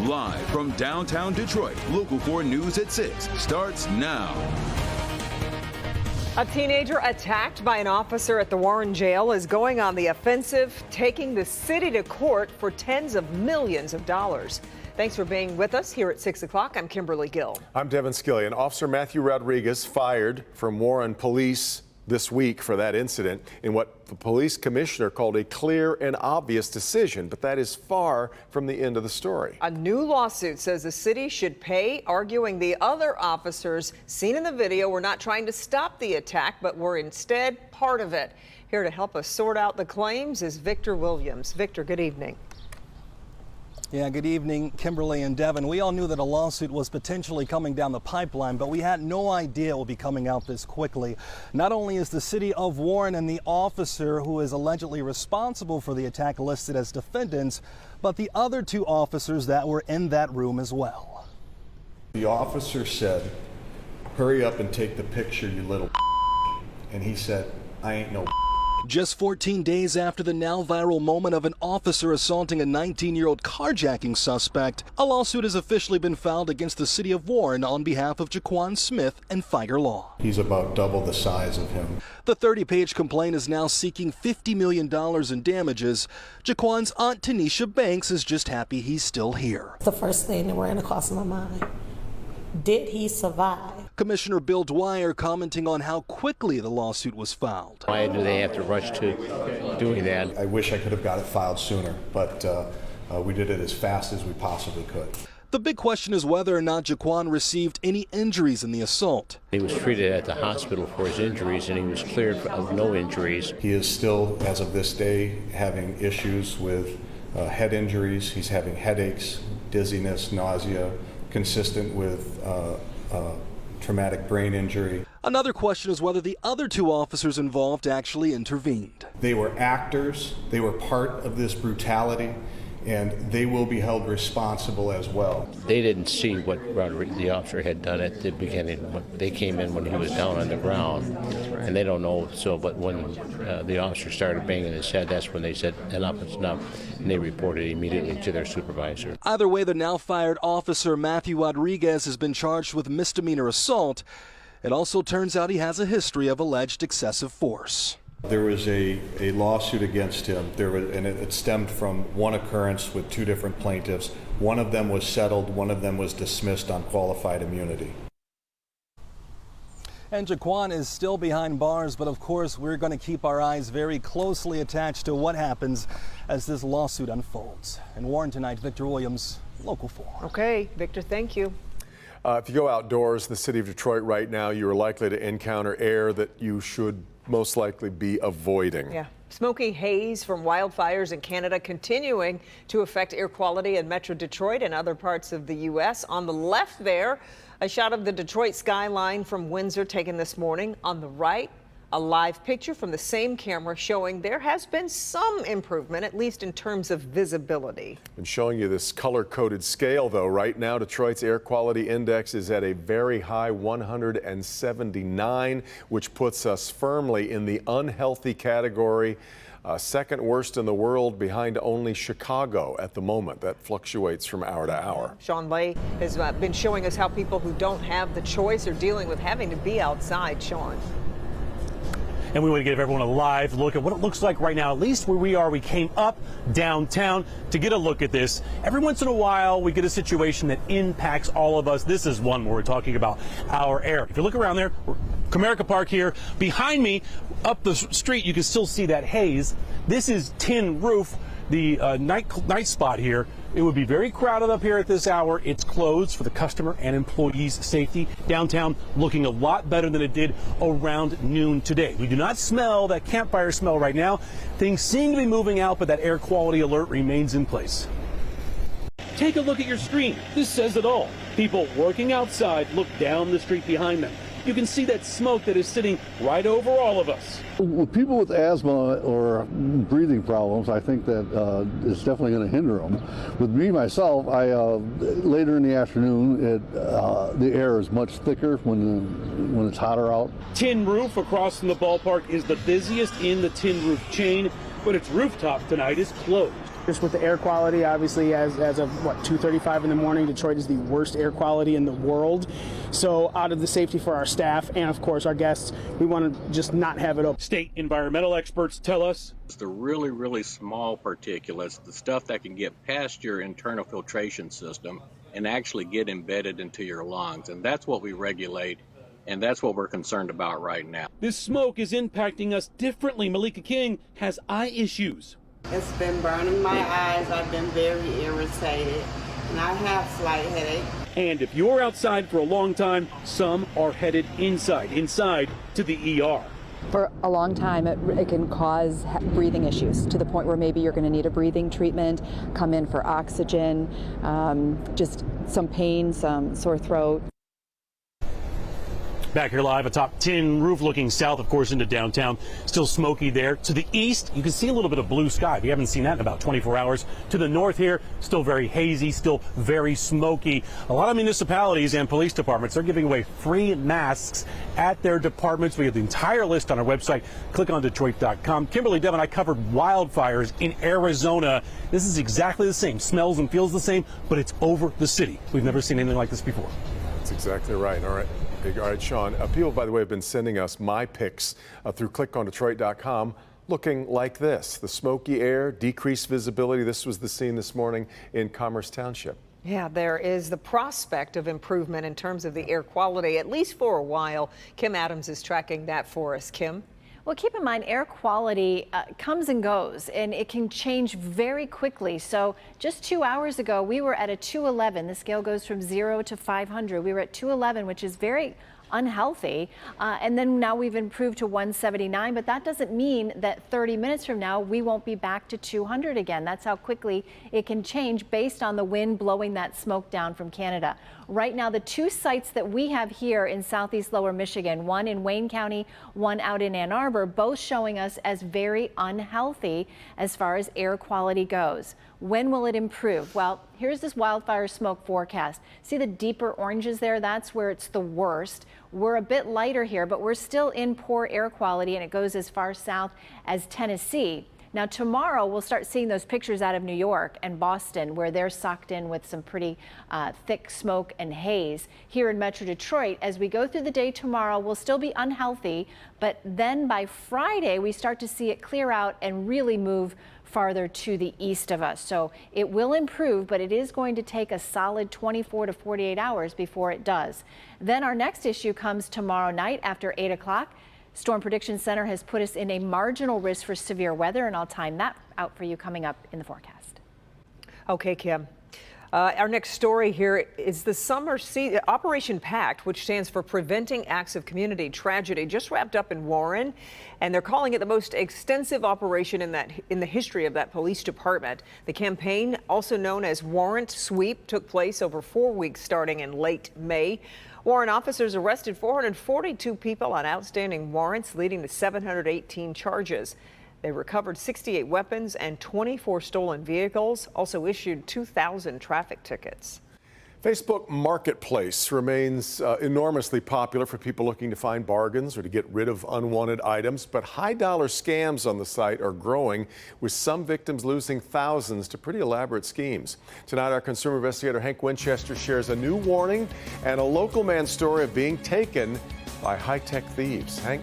Live from downtown Detroit, Local 4 News at 6 starts now. A teenager attacked by an officer at the Warrant jail is going on the offensive, taking the city to court for tens of millions of dollars. Thanks for being with us here at 6 o'clock. I'm Kimberly Gill. I'm Devin Skillian. Officer Matthew Rodriguez fired from Warren Police this week for that incident in what the police commissioner called a clear and obvious decision, but that is far from the end of the story. A new lawsuit says the city should pay, arguing the other officers seen in the video were not trying to stop the attack, but were instead part of it. Here to help us sort out the claims is Victor Williams. Victor, good evening. Yeah, good evening, Kimberly and Devin. We all knew that a lawsuit was potentially coming down the pipeline, but we had no idea it would be coming out this quickly. Not only is the city of Warren and the officer who is allegedly responsible for the attack listed as defendants, but the other two officers that were in that room as well. The officer said, "Hurry up and take the picture, you little," and he said, "I ain't no." Just 14 days after the now viral moment of an officer assaulting a 19-year-old carjacking suspect, a lawsuit has officially been filed against the city of Warren on behalf of Jaquan Smith and Fire Law. He's about double the size of him. The 30-page complaint is now seeking $50 million in damages. Jaquan's aunt Tanisha Banks is just happy he's still here. The first thing that ran across my mind, did he survive? Commissioner Bill Dwyer commenting on how quickly the lawsuit was filed. Why do they have to rush to doing that? I wish I could have got it filed sooner, but we did it as fast as we possibly could. The big question is whether or not Jaquan received any injuries in the assault. He was treated at the hospital for his injuries, and he was cleared of no injuries. He is still, as of this day, having issues with head injuries. He's having headaches, dizziness, nausea, consistent with traumatic brain injury. Another question is whether the other two officers involved actually intervened. They were actors, they were part of this brutality, and they will be held responsible as well. They didn't see what the officer had done at the beginning. They came in when he was down on the ground, and they don't know. So, but when the officer started banging his head, that's when they said, "Enough is enough," and they reported immediately to their supervisor. Either way, the now fired officer Matthew Rodriguez has been charged with misdemeanor assault. It also turns out he has a history of alleged excessive force. There was a lawsuit against him, and it stemmed from one occurrence with two different plaintiffs. One of them was settled, one of them was dismissed on qualified immunity. And Jaquan is still behind bars, but of course we're going to keep our eyes very closely attached to what happens as this lawsuit unfolds. In Warren tonight, Victor Williams, Local 4. Okay, Victor, thank you. If you go outdoors in the city of Detroit right now, you are likely to encounter air that you should most likely be avoiding. Yeah. Smoky haze from wildfires in Canada continuing to affect air quality in Metro Detroit and other parts of the U.S. On the left there, a shot of the Detroit skyline from Windsor taken this morning. On the right, a live picture from the same camera showing there has been some improvement, at least in terms of visibility. And showing you this color-coded scale, though, right now Detroit's air quality index is at a very high 179, which puts us firmly in the unhealthy category. Second worst in the world, behind only Chicago at the moment. That fluctuates from hour to hour. Sean Lay has been showing us how people who don't have the choice are dealing with having to be outside. Sean. And we want to give everyone a live look at what it looks like right now, at least where we are. We came up downtown to get a look at this. Every once in a while, we get a situation that impacts all of us. This is one where we're talking about our air. If you look around there, Comerica Park here. Behind me, up the street, you can still see that haze. This is Tin Roof, the night spot here. It would be very crowded up here at this hour. It's closed for the customer and employees' safety. Downtown looking a lot better than it did around noon today. We do not smell that campfire smell right now. Things seem to be moving out, but that air quality alert remains in place. Take a look at your screen. This says it all. People working outside look down the street behind them. You can see that smoke that is sitting right over all of us. With people with asthma or breathing problems, I think that it's definitely going to hinder them. With me, myself, later in the afternoon, the air is much thicker when it's hotter out. Tin Roof across from the ballpark is the busiest in the Tin Roof chain, but its rooftop tonight is closed. Just with the air quality, obviously, as of 2:35 in the morning, Detroit is the worst air quality in the world. So out of the safety for our staff and, of course, our guests, we want to just not have it open. State environmental experts tell us it's the really, really small particulates, the stuff that can get past your internal filtration system and actually get embedded into your lungs. And that's what we regulate, and that's what we're concerned about right now. this smoke is impacting us differently. Malika King has eye issues. It's been burning my eyes. I've been very irritated, and I have slight headache. And if you're outside for a long time, some are headed inside to the ER. For a long time, it can cause breathing issues to the point where maybe you're going to need a breathing treatment, come in for oxygen, just some pain, some sore throat. Back here live, a top 10 roof looking south, of course, into downtown. Still smoky there. To the east, you can see a little bit of blue sky. We haven't seen that in about 24 hours. To the north here, still very hazy, still very smoky. A lot of municipalities and police departments are giving away free masks at their departments. We have the entire list on our website. Click on Detroit.com. Kimberly, Devin, I covered wildfires in Arizona. This is exactly the same. Smells and feels the same, but it's over the city. We've never seen anything like this before. That's exactly right. All right. All right, Sean. People, by the way, have been sending us my picks through clickondetroit.com looking like this. The smoky air, decreased visibility. This was the scene this morning in Commerce Township. Yeah, there is the prospect of improvement in terms of the air quality, at least for a while. Kim Adams is tracking that for us. Kim? Well, keep in mind, air quality comes and goes, and it can change very quickly. So just 2 hours ago, we were at a 211. The scale goes from 0 to 500. We were at 211, which is very unhealthy. And then now we've improved to 179, but that doesn't mean that 30 minutes from now, we won't be back to 200 again. That's how quickly it can change based on the wind blowing that smoke down from Canada. Right now, the two sites that we have here in southeast lower Michigan, one in Wayne County, one out in Ann Arbor, both showing us as very unhealthy as far as air quality goes. When will it improve? Well, here's this wildfire smoke forecast. See the deeper oranges there? That's where it's the worst. We're a bit lighter here, but we're still in poor air quality, and it goes as far south as Tennessee. Now, tomorrow, we'll start seeing those pictures out of New York and Boston, where they're sucked in with some pretty thick smoke and haze. Here in Metro Detroit, as we go through the day tomorrow, we'll still be unhealthy, but then by Friday, we start to see it clear out and really move farther to the east of us. So it will improve, but it is going to take a solid 24 to 48 hours before it does. Then our next issue comes tomorrow night after 8 o'clock. Storm Prediction Center has put us in a marginal risk for severe weather, and I'll time that out for you coming up in the forecast. Okay, Kim. Our next story here is the summer Operation PACT, which stands for Preventing Acts of Community Tragedy, just wrapped up in Warren, and they're calling it the most extensive operation in the history of that police department. The campaign, also known as Warrant Sweep, took place over 4 weeks starting in late May. Warren officers arrested 442 people on outstanding warrants, leading to 718 charges. They recovered 68 weapons and 24 stolen vehicles, also issued 2,000 traffic tickets. Facebook Marketplace remains enormously popular for people looking to find bargains or to get rid of unwanted items, but high-dollar scams on the site are growing, with some victims losing thousands to pretty elaborate schemes. Tonight, our consumer investigator Hank Winchester shares a new warning and a local man's story of being taken by high-tech thieves. Hank?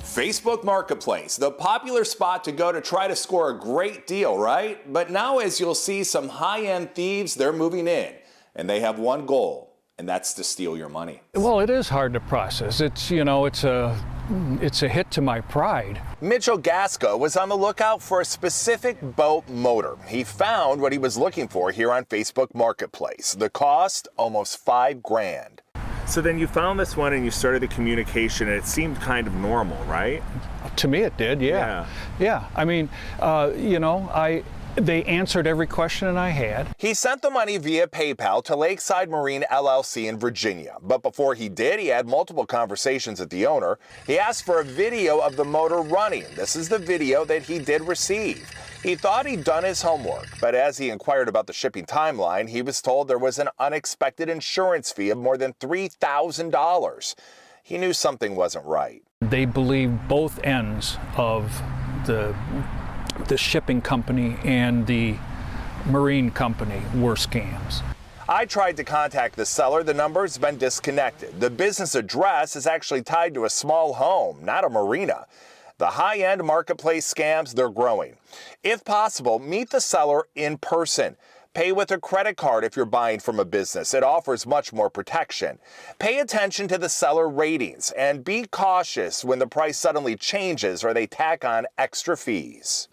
Facebook Marketplace, the popular spot to go to try to score a great deal, right? But now, as you'll see, some high-end thieves, they're moving in. And they have one goal, and that's to steal your money. Well, it is hard to process. It's a hit to my pride. Mitchell Gasco was on the lookout for a specific boat motor. He found what he was looking for here on Facebook Marketplace. The cost, almost $5,000. So then you found this one and you started the communication, and it seemed kind of normal, right? To me, it did, yeah. I mean, they answered every question I had. He sent the money via PayPal to Lakeside Marine LLC in Virginia. But before he did, he had multiple conversations with the owner. He asked for a video of the motor running. This is the video that he did receive. He thought he'd done his homework, but as he inquired about the shipping timeline, he was told there was an unexpected insurance fee of more than $3,000. He knew something wasn't right. They believed both ends of the the shipping company and the marine company were scams. I tried to contact the seller. The number's been disconnected. The business address is actually tied to a small home, not a marina. The high-end marketplace scams, they're growing. If possible, meet the seller in person. Pay with a credit card if you're buying from a business. It offers much more protection. Pay attention to the seller ratings and be cautious when the price suddenly changes or they tack on extra fees.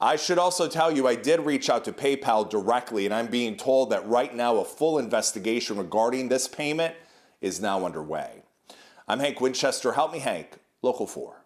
I should also tell you I did reach out to PayPal directly, and I'm being told that right now a full investigation regarding this payment is now underway. I'm Hank Winchester. Help me, Hank. Local 4.